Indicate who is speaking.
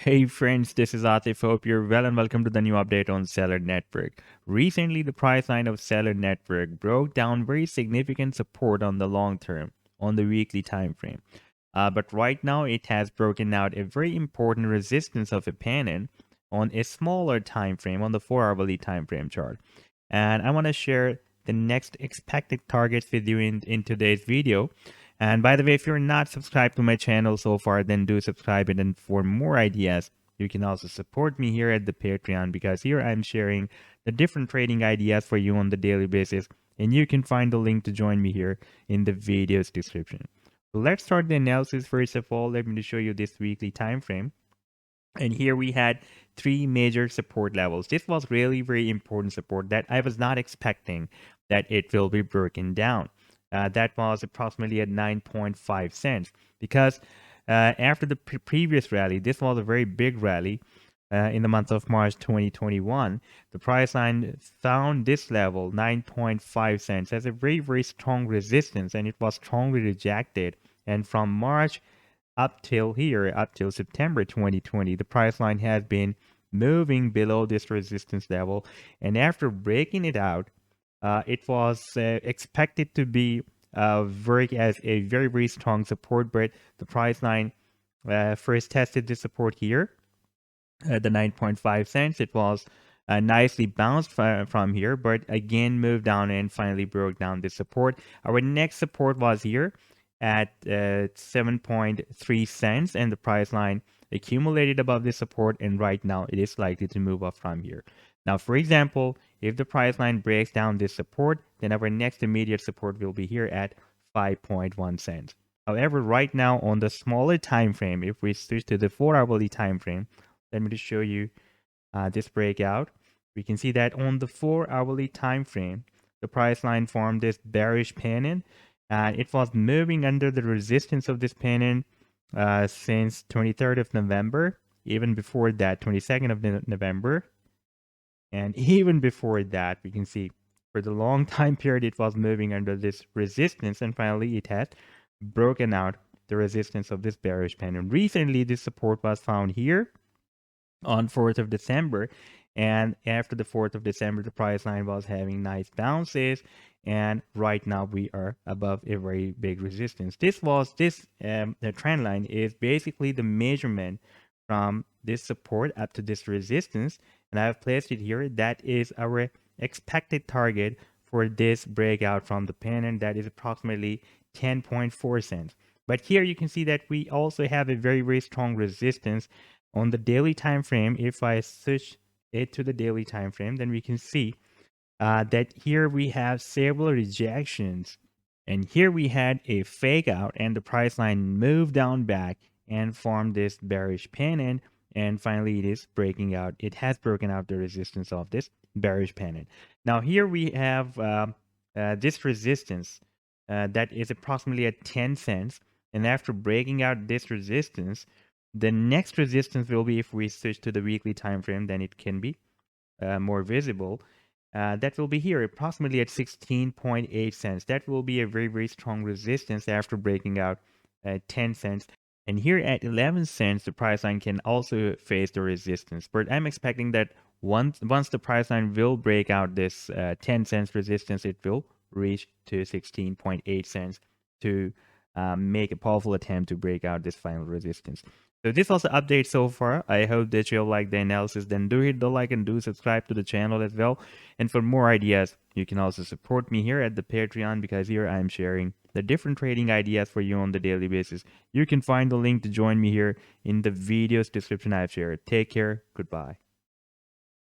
Speaker 1: Hey friends, this is Atif. Hope you're well and welcome to the new update on Celer Network. Recently, the price line of Celer Network broke down very significant support on the long term, on the weekly time frame. But right now, it has broken out a very important resistance of a pennant on a smaller time frame, on the 4-hourly time frame chart. And I want to share the next expected targets with you in today's video. And by the way, if you're not subscribed to my channel so far, then do subscribe it. And for more ideas, you can also support me here at the Patreon, because here I'm sharing the different trading ideas for you on the daily basis. And you can find the link to join me here in the video's description. So let's start the analysis. First of all, let me show you this weekly time frame. And here we had three major support levels. This was really very important support that I was not expecting that it will be broken down. That was approximately at 9.5 cents, because after the previous rally, this was a very big rally in the month of March 2021. The price line found this level, 9.5 cents, as a very, very strong resistance, and it was strongly rejected. And from March up till here, up till September 2020, the price line has been moving below this resistance level. And after breaking it out, it was expected to be work as a very, very strong support, but the price line first tested the support here, the 9.5 cents. It was nicely bounced from here, but again moved down and finally broke down the support. Our next support was here at 7.3 cents, and the price line accumulated above this support, and right now it is likely to move up from here. Now, for example, if the price line breaks down this support, then our next immediate support will be here at 5.1 cents. However, right now on the smaller time frame, if we switch to the 4-hourly time frame, let me just show you this breakout. We can see that on the 4-hourly time frame, the price line formed this bearish pennant, and it was moving under the resistance of this pennant since 23rd of November, even before that, 22nd of November. And even before that, we can see for the long time period, it was moving under this resistance, and finally it had broken out the resistance of this bearish pennant. Recently, this support was found here on 4th of December. And after the 4th of December, the price line was having nice bounces. And right now we are above a very big resistance. The trend line is basically the measurement from this support up to this resistance. And I've placed it here. That is our expected target for this breakout from the pennant. That is approximately 10.4 cents. But here you can see that we also have a very, very strong resistance on the daily time frame. If I switch it to the daily time frame, then we can see that here we have several rejections, and here we had a fake out, and the price line moved down back and formed this bearish pennant, and finally it is breaking out. It has broken out the resistance of this bearish pennant. Now here we have this resistance that is approximately at 10 cents, and after breaking out this resistance, the next resistance will be, if we switch to the weekly time frame, then it can be more visible. That will be here, approximately at 16.8 cents. That will be a very, very strong resistance after breaking out at 10 cents. And here at 11 cents, the price line can also face the resistance. But I'm expecting that once the price line will break out this 10 cents resistance, it will reach to 16.8 cents to make a powerful attempt to break out this final resistance. So this was the update so far. I hope that you'll like the analysis. Then do hit the like and do subscribe to the channel as well. And for more ideas, you can also support me here at the Patreon, because here I'm sharing the different trading ideas for you on the daily basis. You can find the link to join me here in the video's description I've shared. Take care. Goodbye.